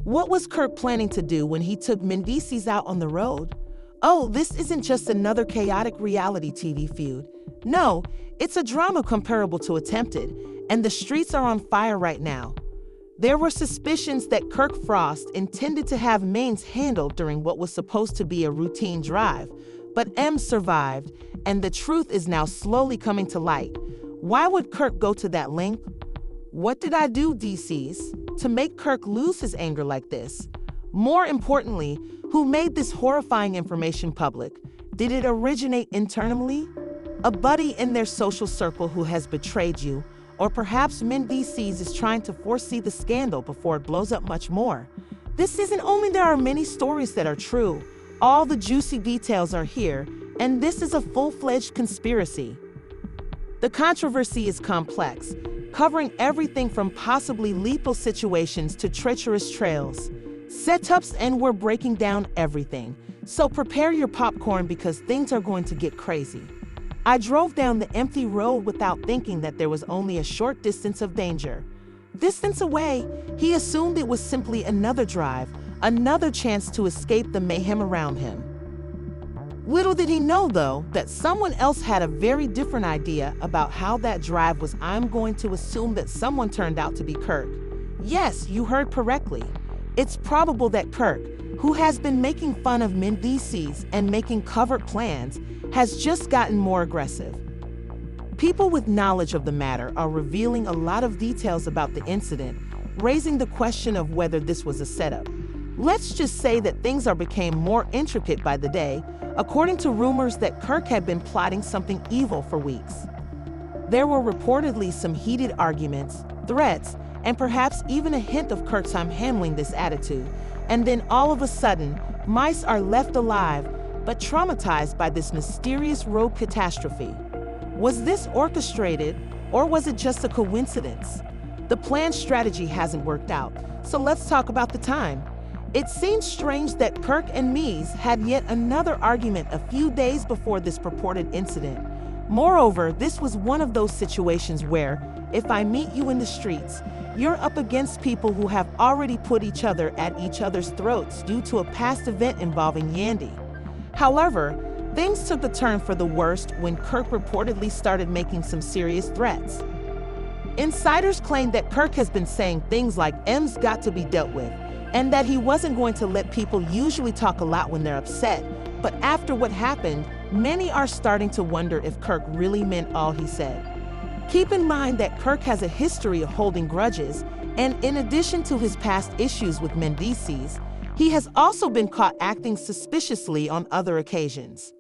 What was Kirk planning to do when he took Mendeecees out on the road? Oh, this isn't just another chaotic reality TV feud. No, it's a drama comparable to Attempted, and the streets are on fire right now. There were suspicions that Kirk Frost intended to have mains handled during what was supposed to be a routine drive, but M survived, and the truth is now slowly coming to light. Why would Kirk go to that length? What did I do, DCs, to make Kirk lose his anger like this? More importantly, who made this horrifying information public? Did it originate internally? A buddy in their social circle who has betrayed you? Or perhaps Mendeecees is trying to foresee the scandal before it blows up much more? This isn't only there are many stories that are true, all the juicy details are here, and this is a full-fledged conspiracy. The controversy is complex, covering everything from possibly lethal situations to treacherous trails, setups, and we're breaking down everything. So prepare your popcorn because things are going to get crazy. I drove down the empty road without thinking that there was only a short distance of danger. Distance away, he assumed it was simply another drive, another chance to escape the mayhem around him. Little did he know, though, that someone else had a very different idea about how that drive was. I'm going to assume that someone turned out to be Kirk. Yes, you heard correctly. It's probable that Kirk, who has been making fun of Mendeecees and making covert plans, has just gotten more aggressive. People with knowledge of the matter are revealing a lot of details about the incident, raising the question of whether this was a setup. Let's just say that things became more intricate by the day, according to rumors that Kirk had been plotting something evil for weeks. There were reportedly some heated arguments, threats, and perhaps even a hint of Kirk's "I'm handling this" attitude. And then all of a sudden, mice are left alive, but traumatized by this mysterious road catastrophe. Was this orchestrated, or was it just a coincidence? The planned strategy hasn't worked out, so let's talk about the time. It seems strange that Kirk and Mies had yet another argument a few days before this purported incident. Moreover, this was one of those situations where, if I meet you in the streets, you're up against people who have already put each other at each other's throats due to a past event involving Yandy. However, things took a turn for the worst when Kirk reportedly started making some serious threats. Insiders claim that Kirk has been saying things like M's got to be dealt with, and that he wasn't going to let people usually talk a lot when they're upset. But after what happened, many are starting to wonder if Kirk really meant all he said. Keep in mind that Kirk has a history of holding grudges, and in addition to his past issues with Mendeecees, he has also been caught acting suspiciously on other occasions.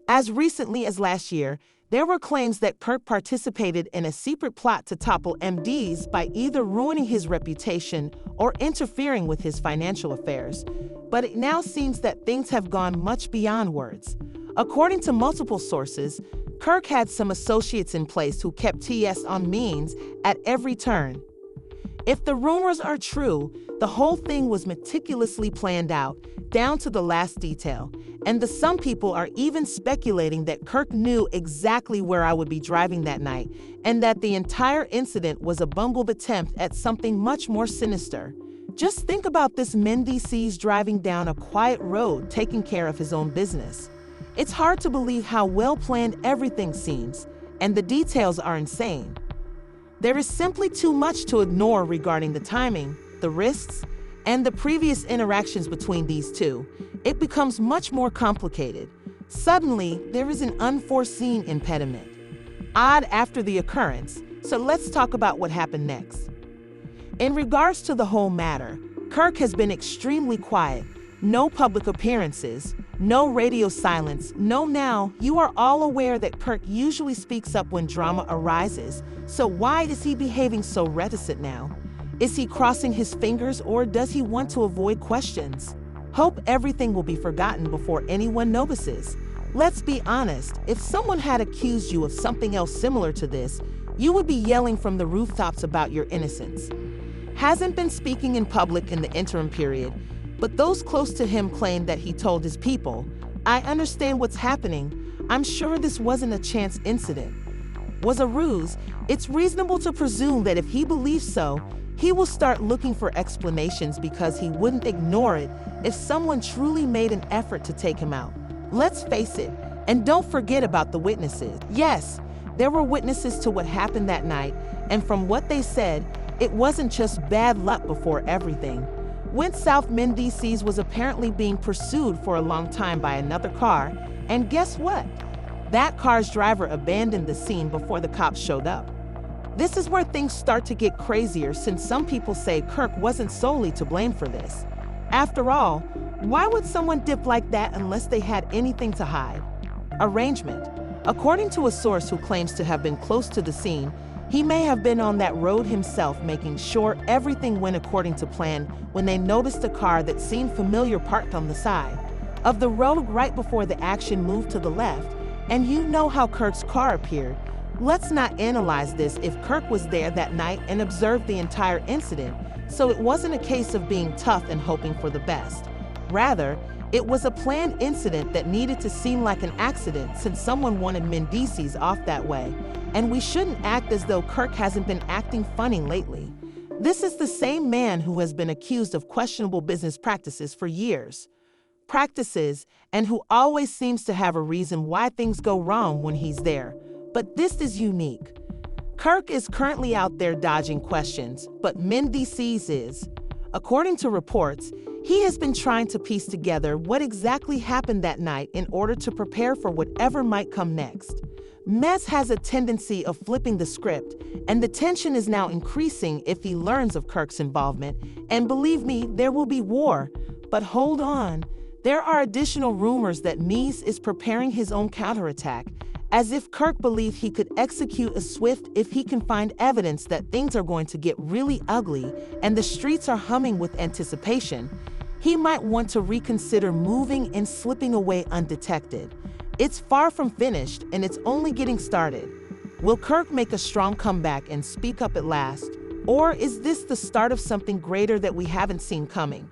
As recently as last year, there were claims that Kirk participated in a secret plot to topple MDs by either ruining his reputation or interfering with his financial affairs. But it now seems that things have gone much beyond words. According to multiple sources, Kirk had some associates in place who kept TS on means at every turn. If the rumors are true, the whole thing was meticulously planned out, down to the last detail, and some people are even speculating that Kirk knew exactly where I would be driving that night, and that the entire incident was a bungled attempt at something much more sinister. Just think about this: Mendeecees driving down a quiet road, taking care of his own business. It's hard to believe how well planned everything seems, and the details are insane. There is simply too much to ignore regarding the timing, the risks, and the previous interactions between these two. It becomes much more complicated. Suddenly, there is an unforeseen impediment. Odd after the occurrence, so let's talk about what happened next. In regards to the whole matter, Kirk has been extremely quiet. No public appearances, no radio silence. No, now, you are all aware that Kirk usually speaks up when drama arises, so why is he behaving so reticent now? Is he crossing his fingers, or does he want to avoid questions? Hope everything will be forgotten before anyone notices. Let's be honest, if someone had accused you of something else similar to this, you would be yelling from the rooftops about your innocence. Hasn't been speaking in public in the interim period, but those close to him claim that he told his people, "I understand what's happening. I'm sure this wasn't a chance incident. Was a ruse." It's reasonable to presume that if he believes so, He will start looking for explanations because he wouldn't ignore it if someone truly made an effort to take him out. Let's face it, and don't forget about the witnesses. Yes, there were witnesses to what happened that night, and from what they said, it wasn't just bad luck before everything. Went South Mendeecees was apparently being pursued for a long time by another car, and guess what? That car's driver abandoned the scene before the cops showed up. This is where things start to get crazier, since some people say Kirk wasn't solely to blame for this. After all, why would someone dip like that unless they had anything to hide? Arrangement. According to a source who claims to have been close to the scene, he may have been on that road himself, making sure everything went according to plan when they noticed a car that seemed familiar parked on the side of the road right before the action moved to the left. And you know how Kirk's car appeared. Let's not analyze this if Kirk was there that night and observed the entire incident, so it wasn't a case of being tough and hoping for the best. Rather, it was a planned incident that needed to seem like an accident since someone wanted Mendeecees off that way. And we shouldn't act as though Kirk hasn't been acting funny lately. This is the same man who has been accused of questionable business practices for years. And who always seems to have a reason why things go wrong when he's there. But this is unique. Kirk is currently out there dodging questions, but Mendeecees is. According to reports, he has been trying to piece together what exactly happened that night in order to prepare for whatever might come next. Mez has a tendency of flipping the script, and the tension is now increasing if he learns of Kirk's involvement. And believe me, there will be war. But hold on. There are additional rumors that Mez is preparing his own counterattack, as if Kirk believed he could execute a swift if he can find evidence that things are going to get really ugly and the streets are humming with anticipation. He might want to reconsider moving and slipping away undetected. It's far from finished, and it's only getting started. Will Kirk make a strong comeback and speak up at last? Or is this the start of something greater that we haven't seen coming?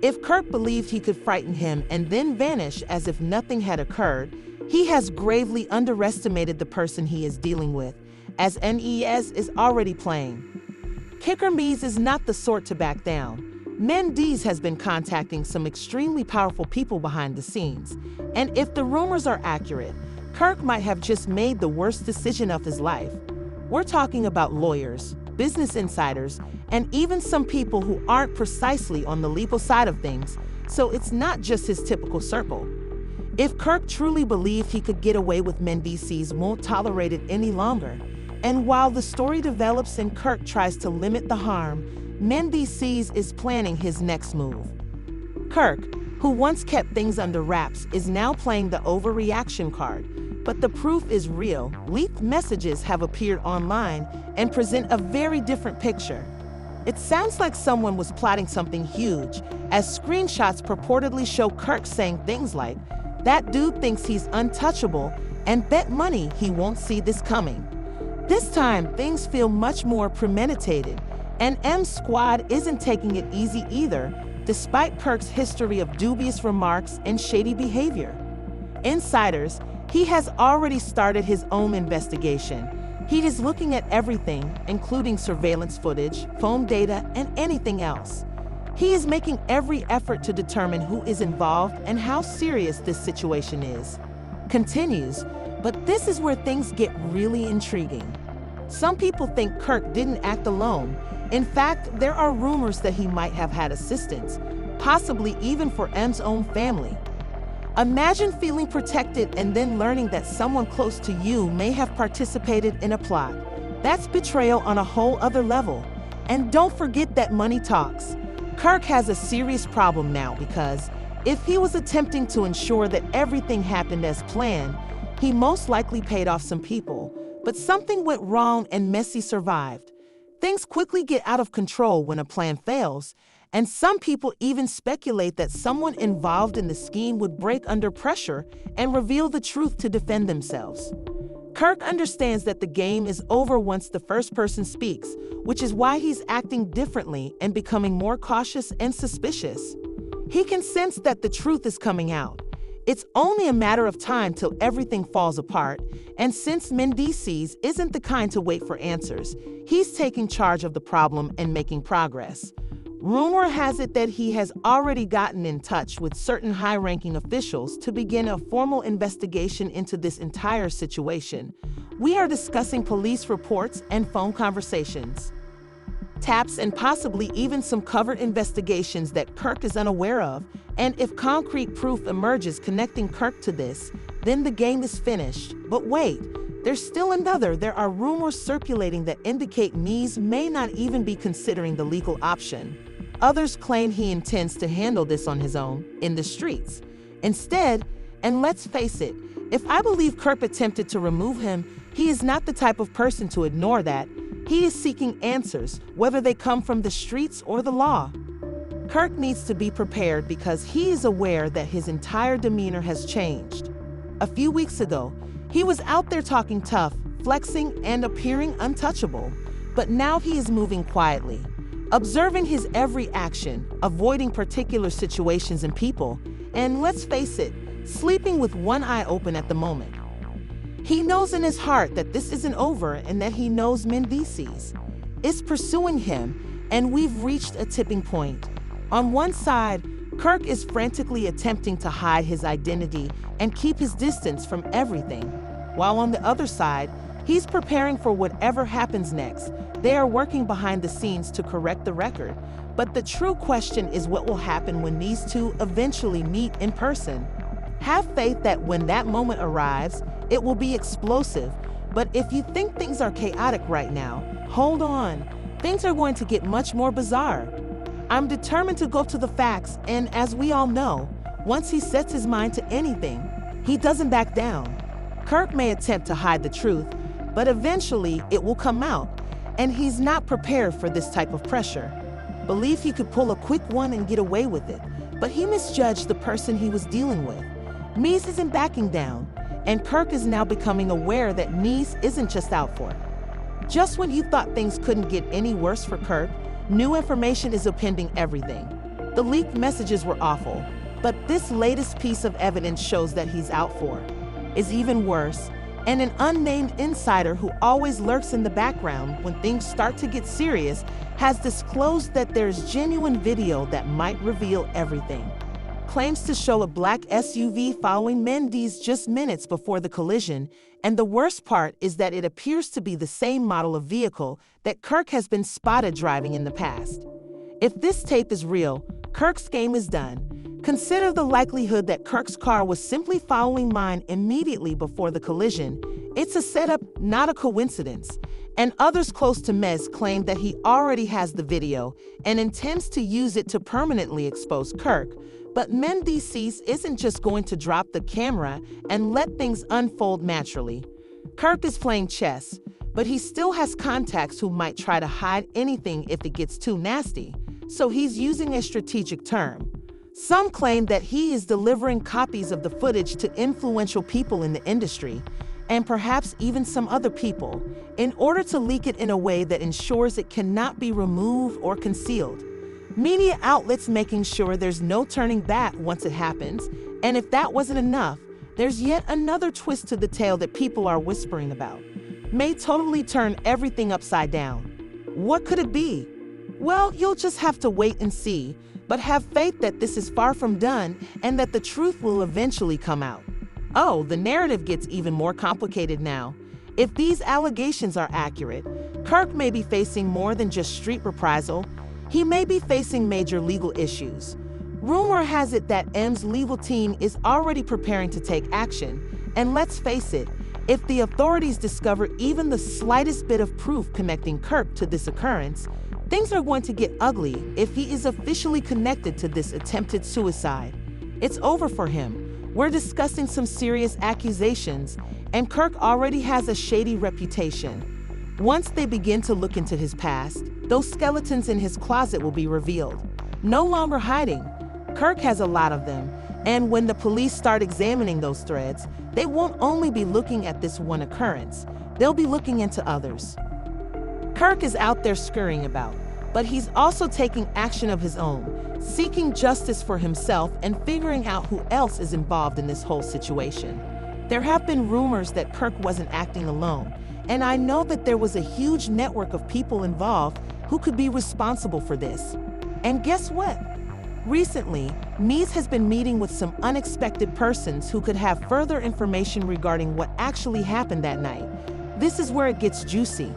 If Kirk believed he could frighten him and then vanish as if nothing had occurred, he has gravely underestimated the person he is dealing with, as Nes is already playing. Kicker Mez is not the sort to back down. Mendeecees has been contacting some extremely powerful people behind the scenes, and if the rumors are accurate, Kirk might have just made the worst decision of his life. We're talking about lawyers, business insiders, and even some people who aren't precisely on the legal side of things, so it's not just his typical circle. If Kirk truly believed he could get away with, Mendeecees won't tolerate it any longer. And while the story develops and Kirk tries to limit the harm, Mendeecees is planning his next move. Kirk, who once kept things under wraps, is now playing the overreaction card. But the proof is real. Leaked messages have appeared online and present a very different picture. It sounds like someone was plotting something huge, as screenshots purportedly show Kirk saying things like, "That dude thinks he's untouchable, and bet money he won't see this coming." This time, things feel much more premeditated, and M Squad isn't taking it easy either, despite Kirk's history of dubious remarks and shady behavior. Insiders, he has already started his own investigation. He is looking at everything, including surveillance footage, phone data, and anything else. He is making every effort to determine who is involved and how serious this situation is. Continues, but this is where things get really intriguing. Some people think Kirk didn't act alone. In fact, there are rumors that he might have had assistance, possibly even for M's own family. Imagine feeling protected and then learning that someone close to you may have participated in a plot. That's betrayal on a whole other level. And don't forget that money talks. Kirk has a serious problem now because if he was attempting to ensure that everything happened as planned, he most likely paid off some people. But something went wrong and Messi survived. Things quickly get out of control when a plan fails, and some people even speculate that someone involved in the scheme would break under pressure and reveal the truth to defend themselves. Kirk understands that the game is over once the first person speaks, which is why he's acting differently and becoming more cautious and suspicious. He can sense that the truth is coming out. It's only a matter of time till everything falls apart, and since Mendeecees isn't the kind to wait for answers, he's taking charge of the problem and making progress. Rumor has it that he has already gotten in touch with certain high-ranking officials to begin a formal investigation into this entire situation. We are discussing police reports and phone conversations, taps, and possibly even some covert investigations that Kirk is unaware of. And if concrete proof emerges connecting Kirk to this, then the game is finished. But wait, there's still another. There are rumors circulating that indicate Mies may not even be considering the legal option. Others claim he intends to handle this on his own, in the streets. Instead, and let's face it, if I believe Kirk attempted to remove him, he is not the type of person to ignore that. He is seeking answers, whether they come from the streets or the law. Kirk needs to be prepared because he is aware that his entire demeanor has changed. A few weeks ago, he was out there talking tough, flexing, and appearing untouchable. But now he is moving quietly, observing his every action, avoiding particular situations and people, and let's face it, sleeping with one eye open at the moment. He knows in his heart that this isn't over and that he knows Mendeecees is pursuing him, and we've reached a tipping point. On one side, Kirk is frantically attempting to hide his identity and keep his distance from everything, while on the other side, he's preparing for whatever happens next. They are working behind the scenes to correct the record, but the true question is what will happen when these two eventually meet in person. Have faith that when that moment arrives, it will be explosive. But if you think things are chaotic right now, hold on. Things are going to get much more bizarre. I'm determined to go to the facts, and as we all know, once he sets his mind to anything, he doesn't back down. Kirk may attempt to hide the truth, but eventually it will come out, and he's not prepared for this type of pressure. Believe he could pull a quick one and get away with it, but he misjudged the person he was dealing with. Mies isn't backing down, and Kirk is now becoming aware that Mies isn't just out for it. Just when you thought things couldn't get any worse for Kirk, new information is upending everything. The leaked messages were awful, but this latest piece of evidence shows that he's out for is even worse, and an unnamed insider who always lurks in the background when things start to get serious has disclosed that there's genuine video that might reveal everything. Claims to show a black SUV following Mendeecees just minutes before the collision, and the worst part is that it appears to be the same model of vehicle that Kirk has been spotted driving in the past. If this tape is real, Kirk's game is done. Consider the likelihood that Kirk's car was simply following mine immediately before the collision. It's a setup, not a coincidence. And others close to Mez claim that he already has the video and intends to use it to permanently expose Kirk. But Mendeecees isn't just going to drop the camera and let things unfold naturally. Kirk is playing chess, but he still has contacts who might try to hide anything if it gets too nasty. So he's using a strategic term. Some claim that he is delivering copies of the footage to influential people in the industry, and perhaps even some other people, in order to leak it in a way that ensures it cannot be removed or concealed. Media outlets making sure there's no turning back once it happens, and if that wasn't enough, there's yet another twist to the tale that people are whispering about. May totally turn everything upside down. What could it be? Well, you'll just have to wait and see, but have faith that this is far from done and that the truth will eventually come out. Oh, the narrative gets even more complicated now. If these allegations are accurate, Kirk may be facing more than just street reprisal. He may be facing major legal issues. Rumor has it that M's legal team is already preparing to take action, and let's face it, if the authorities discover even the slightest bit of proof connecting Kirk to this occurrence, things are going to get ugly if he is officially connected to this attempted suicide. It's over for him. We're discussing some serious accusations, and Kirk already has a shady reputation. Once they begin to look into his past, those skeletons in his closet will be revealed. No longer hiding. Kirk has a lot of them, and when the police start examining those threads, they won't only be looking at this one occurrence, they'll be looking into others. Kirk is out there scurrying about, but he's also taking action of his own, seeking justice for himself and figuring out who else is involved in this whole situation. There have been rumors that Kirk wasn't acting alone, and I know that there was a huge network of people involved who could be responsible for this. And guess what? Recently, Mies has been meeting with some unexpected persons who could have further information regarding what actually happened that night. This is where it gets juicy.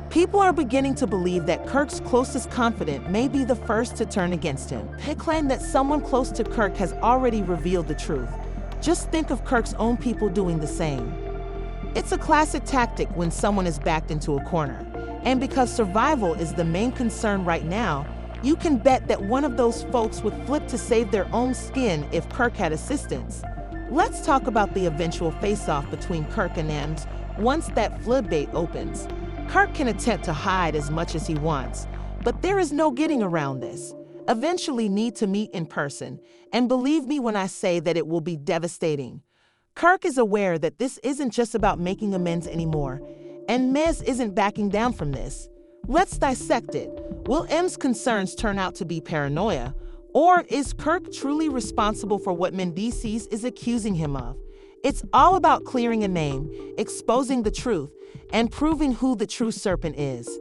People are beginning to believe that Kirk's closest confidant may be the first to turn against him. They claim that someone close to Kirk has already revealed the truth. Just think of Kirk's own people doing the same. It's a classic tactic when someone is backed into a corner. And because survival is the main concern right now, you can bet that one of those folks would flip to save their own skin if Kirk had assistance. Let's talk about the eventual face-off between Kirk and Mies once that floodgate opens. Kirk can attempt to hide as much as he wants, but there is no getting around this. Eventually need to meet in person, and believe me when I say that it will be devastating. Kirk is aware that this isn't just about making amends anymore, and Mies isn't backing down from this. Let's dissect it. Will M's concerns turn out to be paranoia, or is Kirk truly responsible for what Mendeecees is accusing him of? It's all about clearing a name, exposing the truth, and proving who the true serpent is.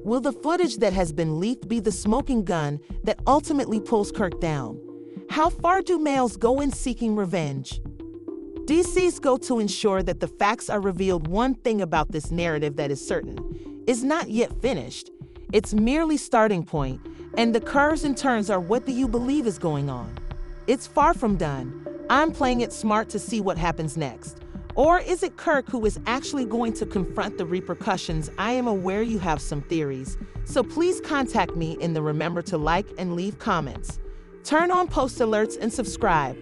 Will the footage that has been leaked be the smoking gun that ultimately pulls Kirk down? How far do males go in seeking revenge? DC's go to ensure that the facts are revealed. One thing about this narrative that is certain is not yet finished. It's merely starting point, and the curves and turns are what do you believe is going on. It's far from done. I'm playing it smart to see what happens next. Or is it Kirk who is actually going to confront the repercussions? I am aware you have some theories, so please contact me in the remember to like and leave comments. Turn on post alerts and subscribe.